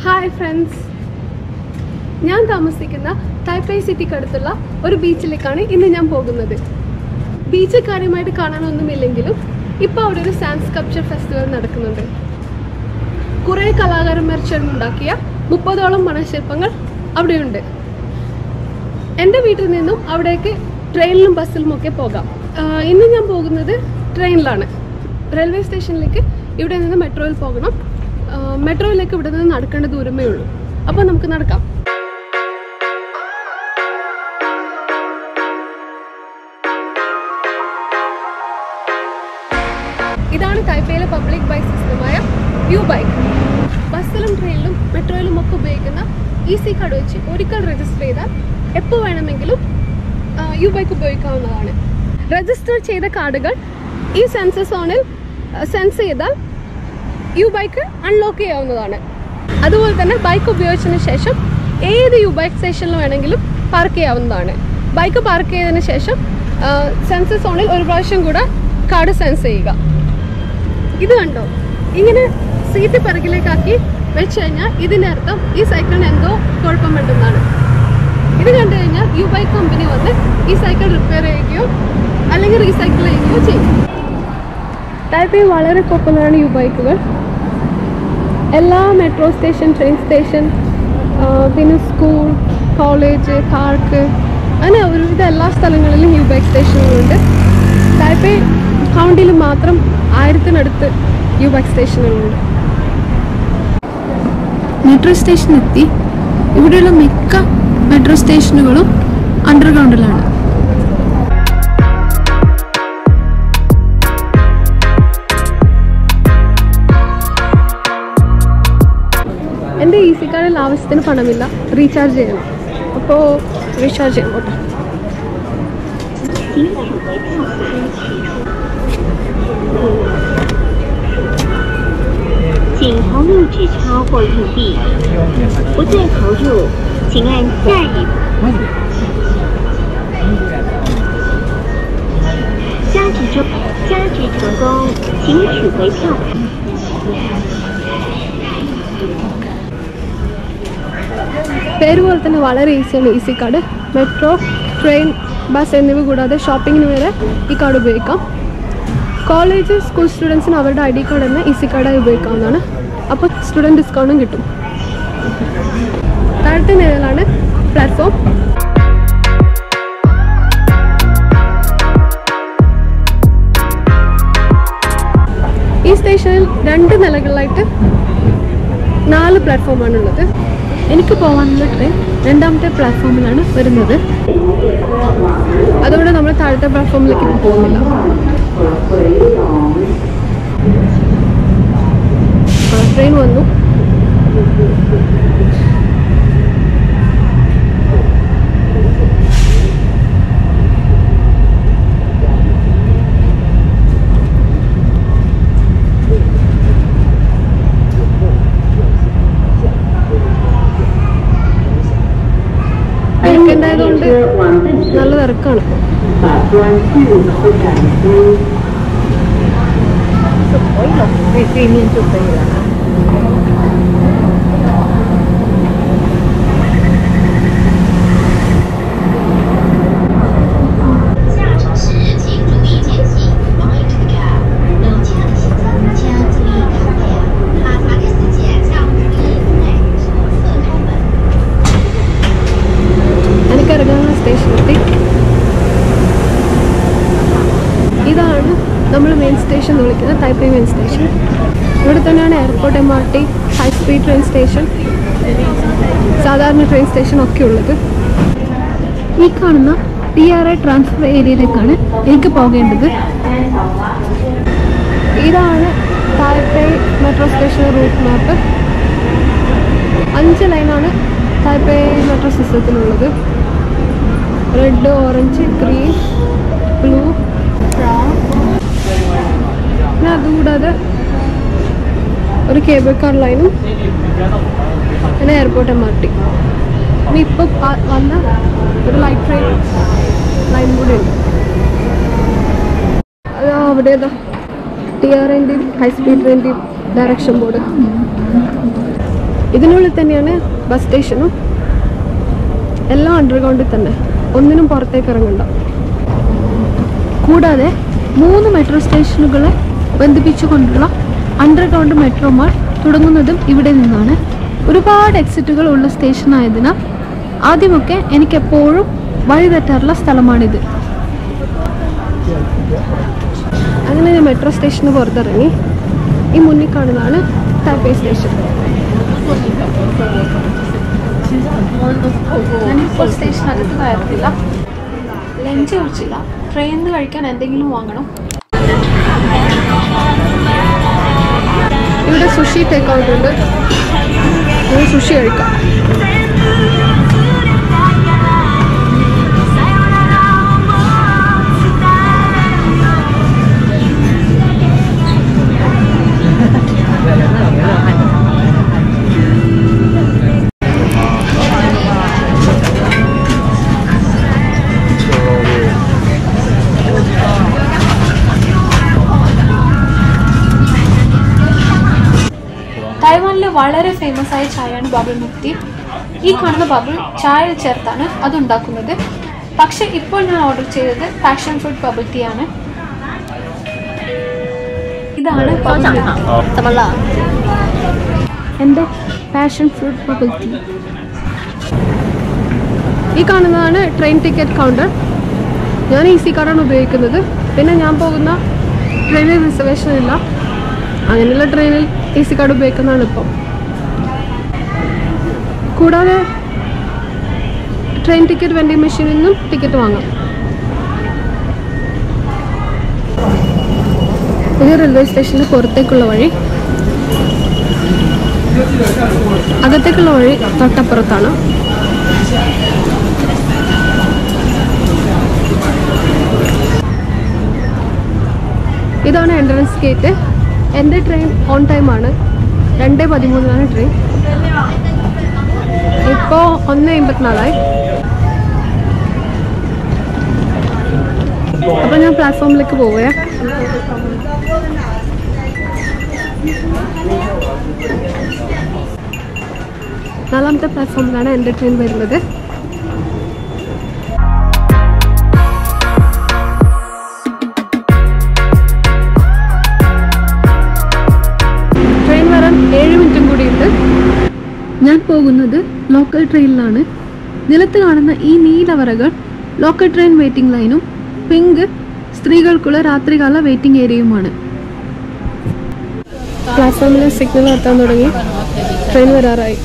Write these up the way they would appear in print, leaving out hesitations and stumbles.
Hi friends, ഞാൻ താമസിക്കുന്ന Taipei സിറ്റിക്കടുത്തുള്ള ഒരു ബീച്ചിലേക്കാണ് ഇന്ന് ഞാൻ പോകുന്നത്. ബീച്ച് കാര്യമായിട്ട് കാണാനൊന്നുമില്ലെങ്കിലും ഇപ്പോൾ അവിടെ ഒരു സാൻഡ് സ്കൾപ്ചർ ഫെസ്റ്റിവൽ നടക്കുന്നുണ്ട്. കുറേ കലാകാരന്മാർ ചേർന്നുണ്ടാക്കിയ 30ഓളം മണൽശില്പങ്ങൾ അവിടെയുണ്ട്. എൻ്റെ വീട്ടിൽ നിന്നും അവിടേക്ക് ട്രെയിനിലും ബസ്സിലും ഒക്കെ പോകാം. ഇന്ന് ഞാൻ പോകുന്നത് ട്രെയിനിലാണ്. റെയിൽവേ സ്റ്റേഷനിലേക്ക് ഇവിടെ നിന്ന് മെട്രോയിൽ പോകണം. മെട്രോയിലേക്ക് ഇവിടെ നിന്ന് നടക്കേണ്ട ദൂരമേ ഉള്ളൂ. അപ്പോൾ നമുക്ക് നടക്കാം. ഇതാണ് തായ്പേയിലെ പബ്ലിക് ബൈക്ക് സിസ്റ്റമായ യു ബൈക്ക്. ബസ്സിലും ട്രെയിനിലും മെട്രോയിലും ഒക്കെ ഉപയോഗിക്കുന്ന ഈസി കാർഡ് വെച്ച് ഒരിക്കൽ രജിസ്റ്റർ ചെയ്താൽ എപ്പോൾ വേണമെങ്കിലും യു ബൈക്ക് ഉപയോഗിക്കാവുന്നതാണ്. രജിസ്റ്റർ ചെയ്ത കാർഡുകൾ ഈ സെൻസർ സോണിൽ സെൻസ് ചെയ്താൽ യു ബൈക്ക് അൺലോക്ക് ചെയ്യാവുന്നതാണ്. അതുപോലെ തന്നെ ബൈക്ക് ഉപയോഗിച്ചതിന് ശേഷം ഏത് യു ബൈക്ക് സ്റ്റേഷനിൽ വേണമെങ്കിലും പാർക്ക് ചെയ്യാവുന്നതാണ്. ബൈക്ക് പാർക്ക് ചെയ്തതിന് ശേഷം സെൻസർ സോണിൽ ഒരു പ്രാവശ്യം കൂടെ കാർഡ് സെൻസ് ചെയ്യുക. ഇത് കണ്ടോ, ഇങ്ങനെ സീറ്റ് പിറകിലേക്കാക്കി വെച്ച് കഴിഞ്ഞാൽ ഇതിൻ്റെ അർത്ഥം ഈ സൈക്കിളിന് എന്തോ കുഴപ്പമുണ്ടെന്നാണ്. ഇത് കണ്ടു കഴിഞ്ഞാൽ യു ബൈക്ക് കമ്പനി വന്ന് ഈ സൈക്കിൾ റിപ്പയർ ചെയ്യുകയോ അല്ലെങ്കിൽ റീസൈക്കിൾ ചെയ്യുകയോ ചെയ്യും. തായ്പേ വളരെ പോപ്പുലറാണ് യു ബൈക്കുകൾ. എല്ലാ മെട്രോ സ്റ്റേഷൻ, ട്രെയിൻ സ്റ്റേഷൻ, പിന്നെ സ്കൂൾ, കോളേജ്, പാർക്ക്, അങ്ങനെ ഒരുവിധ എല്ലാ സ്ഥലങ്ങളിലും യു ബൈക്ക് സ്റ്റേഷനുകളുണ്ട്. തായ്പേ കൗണ്ടിയിൽ മാത്രം 1000-നടുത്ത് യു ബൈക്ക് സ്റ്റേഷനുകളുണ്ട്. മെട്രോ സ്റ്റേഷനെത്തി. ഇവിടെയുള്ള മിക്ക മെട്രോ സ്റ്റേഷനുകളും അണ്ടർഗ്രൗണ്ടിലാണ്. എൻ്റെ ഈസി കാർഡിൽ ആവശ്യത്തിന് പണമില്ല, റീചാർജ് ചെയ്യണം. അപ്പോൾ റീചാർജ് ചെയ്യാൻ പോട്ടെ.请投入只超过硬币，不再投入，请按下一步。加值成功，请取回票款。പേര് പോലെ തന്നെ വളരെ ഈസിയാണ് easy card. Metro, train, bus എന്നിവ കൂടാതെ ഷോപ്പിങ്ങിന് വരെ ഈ കാർഡ് ഉപയോഗിക്കാം. കോളേജ്, സ്കൂൾ സ്റ്റുഡൻസിന് അവരുടെ ID കാർഡ് തന്നെ ഈസി കാർഡായി ഉപയോഗിക്കാവുന്നതാണ്. അപ്പോൾ സ്റ്റുഡൻറ്റ് ഡിസ്കൗണ്ടും കിട്ടും. താഴത്തെ നിലയിലാണ് പ്ലാറ്റ്ഫോം. ഈ സ്റ്റേഷനിൽ 2 നിലകളിലായിട്ട് 4 പ്ലാറ്റ്ഫോമാണുള്ളത്. എനിക്ക് പോകാനുള്ള ട്രെയിൻ 2ാമത്തെ പ്ലാറ്റ്ഫോമിലാണ് വരുന്നത്. അതുകൊണ്ട് നമ്മൾ താഴത്തെ പ്ലാറ്റ്ഫോമിലേക്ക് പോകുന്നില്ല. ട്രെയിൻ വന്നു. ായതുകൊണ്ട് നല്ല തിരക്കാണ്. സ്റ്റേഷനെത്തി. ഇതാണ് നമ്മൾ മെയിൻ സ്റ്റേഷൻ എന്ന് വിളിക്കുന്നത്, തായ്പേ മെയിൻ സ്റ്റേഷൻ. ഇവിടെ തന്നെയാണ് airport, MRT, high speed train station, സാധാരണ ട്രെയിൻ സ്റ്റേഷൻ ഒക്കെ ഉള്ളത്. ഈ കാണുന്ന TRI ട്രാൻസ്ഫർ ഏരിയയിലേക്കാണ് എനിക്ക് പോകേണ്ടത്. ഇതാണ് Taipei metro station route map. 5 ലൈനാണ് തായ്പേ മെട്രോ സിസ്റ്റത്തിലുള്ളത്. Red, orange, green, blue, brown. പിന്നെ അതുകൂടാതെ ഒരു കേബിൾ കാർ ലൈനും പിന്നെ എയർപോർട്ട് MRT. പിന്നെ ഇപ്പോൾ വന്ന ഒരു ലൈറ്റ് ട്രെയിൻ ലൈൻ കൂടെ ഉണ്ട്. അത് അവിടെ TRIൻ്റെയും ഹൈ സ്പീഡ് ട്രെയിൻ്റെയും ഡയറക്ഷൻ ബോർഡ്. ഇതിനുള്ളിൽ തന്നെയാണ് ബസ് സ്റ്റേഷനും. എല്ലാം അണ്ടർഗ്രൗണ്ടിൽ തന്നെ, ഒന്നിനും പുറത്തേക്ക് ഇറങ്ങണ്ട. കൂടാതെ 3 മെട്രോ സ്റ്റേഷനുകളെ ബന്ധിപ്പിച്ചുകൊണ്ടുള്ള അണ്ടർഗ്രൗണ്ട് മെട്രോ മാൾ തുടങ്ങുന്നതും ഇവിടെ നിന്നാണ്. ഒരുപാട് എക്സിറ്റുകൾ ഉള്ള സ്റ്റേഷൻ ആയതിനാൽ ആദ്യമൊക്കെ എനിക്കെപ്പോഴും വഴി തെറ്റാറുള്ള സ്ഥലമാണിത്. അങ്ങനെ ഞാൻ മെട്രോ സ്റ്റേഷന് പുറത്തിറങ്ങി. ഈ മുന്നിൽ കാണുന്നതാണ് ടൈപ്പേ സ്റ്റേഷൻ. ഞാനിപ്പോൾ സ്റ്റേഷനകത്ത് കയറുന്നില്ല, ലഞ്ച് കഴിച്ചില്ല. ട്രെയിനിൽ നിന്ന് കഴിക്കാൻ എന്തെങ്കിലും വാങ്ങണം. ഇവിടെ സുഷി ടേക്ക് ഔട്ട് ഉണ്ട്, സുഷി കഴിക്കാം. തായ്വാനിലെ വളരെ ഫേമസ് ആയ ചായയാണ് ബബിൾ മിൽക്ക് ടീ. ഈ കാണുന്ന ബബിൾ ചായയിൽ ചേർത്താണ് അതുണ്ടാക്കുന്നത്. പക്ഷെ ഇപ്പോൾ ഞാൻ ഓർഡർ ചെയ്തത് പാഷൻ ഫ്രൂട്ട് ബബിൾ ടീ ആണ്. ഇതാണ് എൻ്റെ പാഷൻ ഫ്രൂട്ട് ബബിൾ ടീ. ഈ കാണുന്നതാണ് ട്രെയിൻ ടിക്കറ്റ് കൗണ്ടർ. ഞാൻ ഈസി കാർഡാണ് ഉപയോഗിക്കുന്നത്. പിന്നെ ഞാൻ പോകുന്ന ട്രെയിനിൽ റിസർവേഷൻ ഇല്ല, അങ്ങനെയുള്ള ട്രെയിനിൽ ഈസി കാർഡ് ഉപയോഗിക്കുന്നതാണ് ഇപ്പം. കൂടാതെ ട്രെയിൻ ടിക്കറ്റ് വെൻഡിങ് മെഷീനിൽ നിന്നും ടിക്കറ്റ് വാങ്ങാം. ഇത് റെയിൽവേ സ്റ്റേഷൻ്റെ പുറത്തേക്കുള്ള വഴി. അകത്തേക്കുള്ള വഴി തൊട്ടപ്പുറത്താണ്. ഇതാണ് എൻട്രൻസ് ഗേറ്റ്. എൻ്റെ ട്രെയിൻ ഓൺ ടൈമാണ്. 2:13 ട്രെയിൻ. ഇപ്പോൾ 1:54. അപ്പോൾ ഞാൻ പ്ലാറ്റ്ഫോമിലേക്ക് പോവുകയാണ്. നാലാമത്തെ പ്ലാറ്റ്ഫോമിലാണ് എൻ്റെ ട്രെയിൻ വരുന്നത്. ട്രെയിൻ വരാൻ 7 മിനിറ്റും കൂടിയുണ്ട്. ഞാൻ പോകുന്നത് ലോക്കൽ ട്രെയിനിലാണ്. നിലത്ത് കാണുന്ന ഈ നീലവരകൾ ലോക്കൽ ട്രെയിൻ വെയിറ്റിംഗ് ലൈനും പിങ്ക് സ്ത്രീകൾക്കുള്ള രാത്രികാല വെയിറ്റിംഗ് ഏരിയയുമാണ്. പ്ലാറ്റ്ഫോമിൽ സിഗ്നൽ എത്താൻ തുടങ്ങി. ട്രെയിൻ വരാറായി.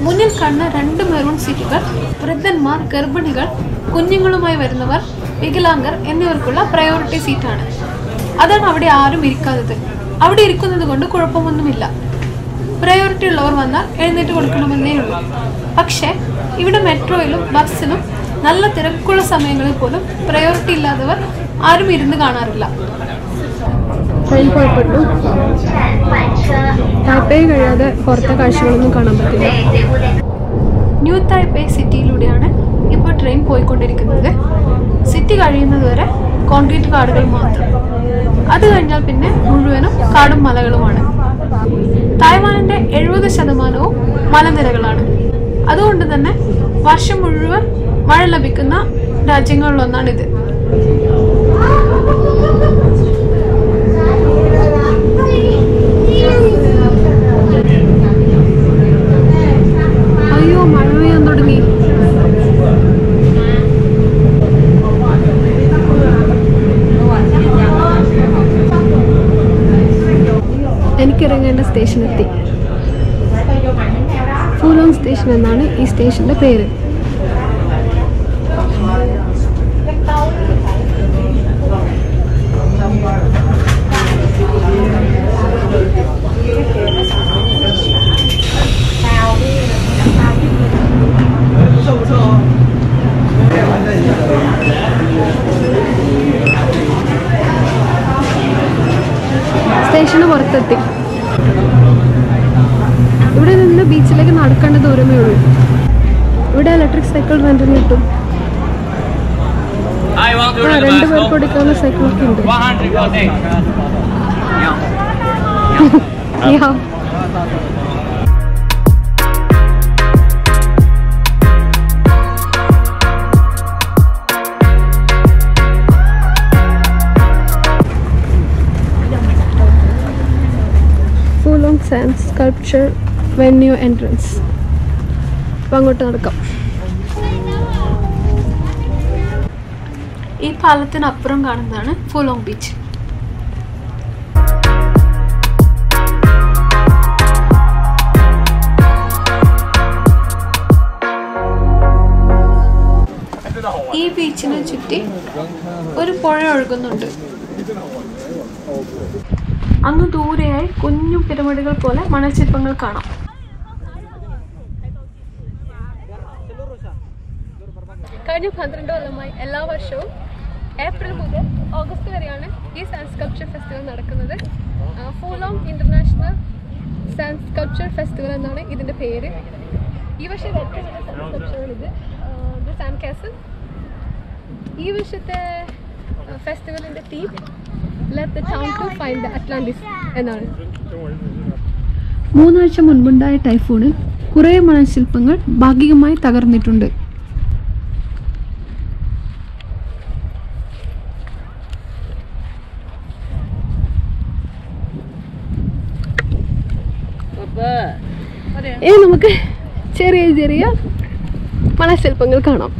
മുന്നിൽ കാണുന്ന 2 മെറൂൺ സീറ്റുകൾ വൃദ്ധന്മാർ, ഗർഭിണികൾ, കുഞ്ഞുങ്ങളുമായി വരുന്നവർ, വികലാംഗർ എന്നിവർക്കുള്ള പ്രയോറിറ്റി സീറ്റാണ്. അതാണ് അവിടെ ആരും ഇരിക്കാത്തത്. അവിടെ ഇരിക്കുന്നത് കൊണ്ട് കുഴപ്പമൊന്നുമില്ല. പ്രയോറിറ്റി ഉള്ളവർ വന്നാൽ എഴുന്നേറ്റ് കൊടുക്കണമെന്നേ ഉള്ളൂ. പക്ഷേ ഇവിടെ മെട്രോയിലും ബസ്സിലും നല്ല തിരക്കുള്ള സമയങ്ങളിൽ പോലും പ്രയോറിറ്റി ഇല്ലാത്തവർ ആരും ഇരുന്ന് കാണാറില്ല. ട്രെയിൻ പുറപ്പെട്ടു. തായ്പേയ് കഴിയാതെ പുറത്തെ കാഴ്ചകളൊന്നും കാണാൻ പറ്റില്ല. ന്യൂ തായ്പേയ് സിറ്റിയിലൂടെയാണ് ഇപ്പോൾ ട്രെയിൻ പോയിക്കൊണ്ടിരിക്കുന്നത്. സിറ്റി കഴിയുന്നതുവരെ കോൺക്രീറ്റ് കാടുകൾ മാത്രം. അത് കഴിഞ്ഞാൽ പിന്നെ മുഴുവനും കാടും മലകളുമാണ്. തായ്വാനിൻ്റെ 70% മലനിരകളാണ്. അതുകൊണ്ട് തന്നെ വർഷം മുഴുവൻ മഴ ലഭിക്കുന്ന രാജ്യങ്ങളിലൊന്നാണിത്. അയ്യോ, മഴ പെയ്യാൻ തുടങ്ങി. താഴേക്ക് ഇറങ്ങേണ്ട സ്റ്റേഷൻ എത്തി. ഫുലോങ് സ്റ്റേഷൻ എന്നാണ് ഈ സ്റ്റേഷൻ്റെ പേര്. സ്റ്റേഷന് പുറത്തെത്തി. ഇവിടെ നിന്ന് ബീച്ചിലേക്ക് നടക്കേണ്ട ദൂരമേ ഉള്ളൂ. ഇവിടെ ഇലക്ട്രിക് സൈക്കിൾ റെന്റിന് കിട്ടും. 2 പേർക്ക് ഓടിക്കാവുന്ന സൈക്കിളൊക്കെ ഉണ്ട്. Fulong Sand Sculpture Venue Entrance. അപ്പം അങ്ങോട്ട് നടക്കാം. ഈ പാലത്തിനപ്പുറം കാണുന്നതാണ് ഫുലോങ് ബീച്ച്. ഈ ബീച്ചിനെ ചുറ്റി ഒരു പുഴ ഒഴുകുന്നുണ്ട്. അങ്ങ് ദൂരെയായി കുഞ്ഞു പിരമിഡുകൾ പോലെ മണൽശില്പങ്ങൾ കാണാം. കഴിഞ്ഞ 12 കൊല്ലമായി എല്ലാ വർഷവും ഏപ്രിൽ മുതൽ ഓഗസ്റ്റ് വരെയാണ് ഈ സാൻഡ് സ്കൾപ്ചർ ഫെസ്റ്റിവൽ നടക്കുന്നത്. ഫുലോങ് ഇന്റർനാഷണൽ സാൻഡ് സ്കൾപ്ചർ ഫെസ്റ്റിവൽ എന്നാണ് ഇതിൻ്റെ പേര്. ഈ വർഷം ഏറ്റവും വലിയ സാൻഡ് സ്കൾപ്ചറാണ് ഇത്, സാൻഡ് കാസിൽ. ഈ വർഷത്തെ ഫെസ്റ്റിവലിൻ്റെ theme Let the town to find the Atlantis എന്നാണ്. 3 ആഴ്ച മുൻപുണ്ടായ ടൈഫൂണിൽ കുറേ മണൽശില്പങ്ങൾ ഭാഗികമായി തകർന്നിട്ടുണ്ട്. ഇനി നമുക്ക് ചെറിയ ചെറിയ മണൽശില്പങ്ങൾ കാണാം.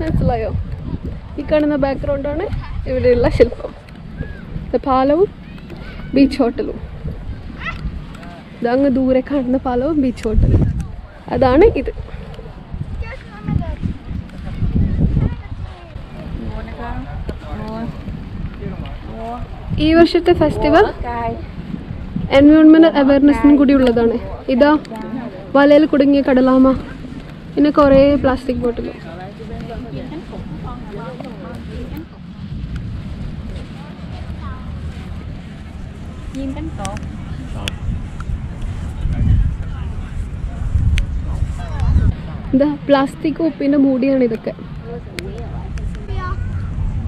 മനസ്സിലായോ? ഈ കാണുന്ന ബാക്ക്ഗ്രൗണ്ടാണ് ഇവിടെയുള്ള ശില്പം. പാലവും ബീച്ച് ഹോട്ടലും. ഇതങ്ങ് ദൂരെ കാണുന്ന പാലവും ബീച്ച് ഹോട്ടലും അതാണ് ഇത്. ഈ വർഷത്തെ ഫെസ്റ്റിവൽ എൻവയോൺമെന്റൽ അവയർനെസ്സിനും കൂടി ഉള്ളതാണ്. ഇതാ വലയിൽ കുടുങ്ങിയ കടലാമ, പിന്നെ കുറേ പ്ലാസ്റ്റിക് ബോട്ടിലും. ഇതാ പ്ലാസ്റ്റിക് ഉപ്പിൻ്റെ മൂടിയാണ് ഇതൊക്കെ.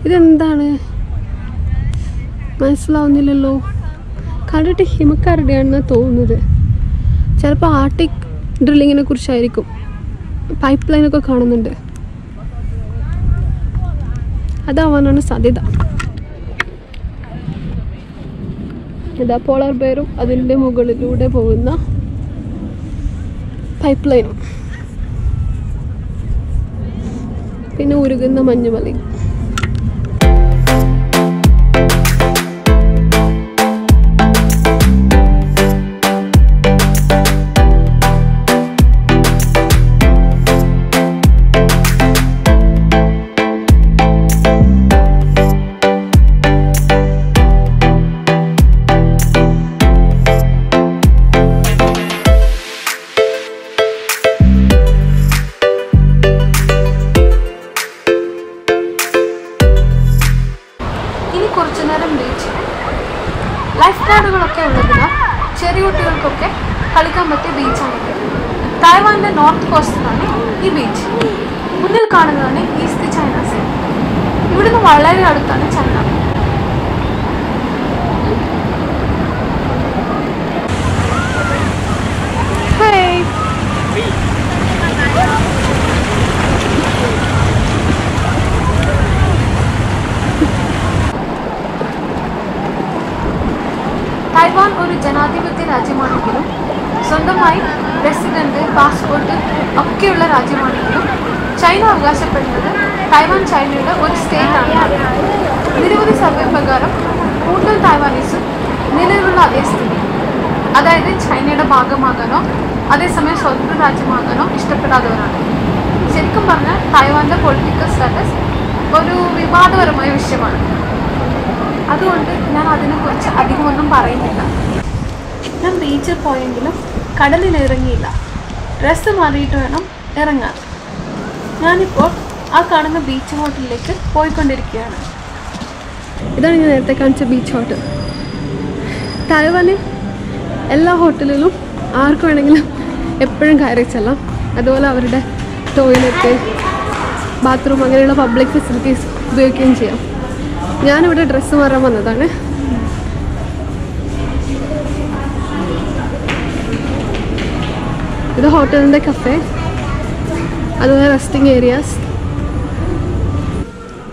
ഇതെന്താണ് മനസ്സിലാവുന്നില്ലല്ലോ. കണ്ടിട്ട് ഹിമക്കാരുടെയാണെന്ന് തോന്നുന്നത്. ചിലപ്പോൾ ആർട്ടിക് ഡ്രില്ലിങ്ങിനെ കുറിച്ചായിരിക്കും. പൈപ്പ് ലൈനൊക്കെ കാണുന്നുണ്ട്, അതാവാനാണ് സാധ്യത. ഇതാ പോളാർ ബെയറും അതിൻ്റെ മുകളിലൂടെ പോകുന്ന പൈപ്പ് ലൈനും, പിന്നെ ഉരുകുന്ന മഞ്ഞുമലയും. കുറച്ചു നേരം ബീച്ചിൽ ലൈഫ് ഗാർഡുകളൊക്കെ ഉള്ളതിനാൽ ചെറിയ കുട്ടികൾക്കൊക്കെ കളിക്കാൻ പറ്റിയ ബീച്ചാണിത്. തായ്വാനിലെ നോർത്ത് കോസ്റ്റിലാണ് ഈ ബീച്ച്. മുന്നിൽ കാണുന്നതാണ് ഈസ്റ്റ് ചൈന സീ. ഇവിടുന്ന് വളരെ അടുത്താണ് ചൈന. തായ്വാൻ ഒരു ജനാധിപത്യ രാജ്യമാണെങ്കിലും സ്വന്തമായി റെസിഡന്റ് പാസ്പോർട്ട് ഒക്കെയുള്ള രാജ്യമാണെങ്കിലും ചൈന അവകാശപ്പെടുന്നത് തായ്വാൻ ചൈനയുടെ ഒരു സ്റ്റേറ്റ് ആണ്. നിരവധി സർവേ പ്രകാരം കൂടുതൽ തായ്വാനീസും നിലവിലുള്ള അതേ സ്ഥിതി, അതായത് ചൈനയുടെ ഭാഗമാകാനോ അതേസമയം സ്വതന്ത്ര രാജ്യമാകാനോ ഇഷ്ടപ്പെടാത്തവരാണ്. ശരിക്കും പറഞ്ഞാൽ തായ്വാന്റെ പൊളിറ്റിക്കൽ സ്റ്റാറ്റസ് ഒരു വിവാദപരമായ വിഷയമാണ്. അതുകൊണ്ട് ഞാൻ അതിനെക്കുറിച്ച് അധികമൊന്നും പറയുന്നില്ല. ഞാൻ ബീച്ചിൽ പോയെങ്കിലും കടലിൽ ഇറങ്ങിയില്ല. ഡ്രസ്സ് മാറിയിട്ട് വേണം ഇറങ്ങാൻ. ഞാനിപ്പോൾ ആ കാണുന്ന ബീച്ച് ഹോട്ടലിലേക്ക് പോയിക്കൊണ്ടിരിക്കുകയാണ്. ഇതാണ് ഞാൻ നേരത്തെ കാണിച്ച ബീച്ച് ഹോട്ടൽ. തായ്വാനിൽ എല്ലാ ഹോട്ടലിലും ആർക്ക് വേണമെങ്കിലും എപ്പോഴും കയറി ചെല്ലാം. അതുപോലെ അവരുടെ ടോയ്ലറ്റ്, ബാത്റൂം അങ്ങനെയുള്ള പബ്ലിക് ഫെസിലിറ്റീസ് ഉപയോഗിക്കുകയും ചെയ്യാം. ഞാനിവിടെ ഡ്രസ്സ് മാറാൻ വന്നതാണ്. ഇത് ഹോട്ടലിൻ്റെ കഫേ, അതുപോലെ റെസ്റ്റിംഗ് ഏരിയാസ്.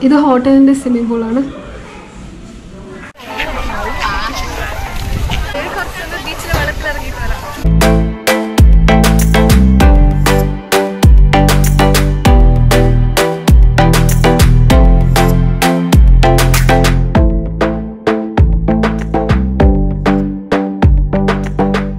ഇത് ഹോട്ടലിൻ്റെ സ്വിമ്മിംഗ് പൂളാണ്.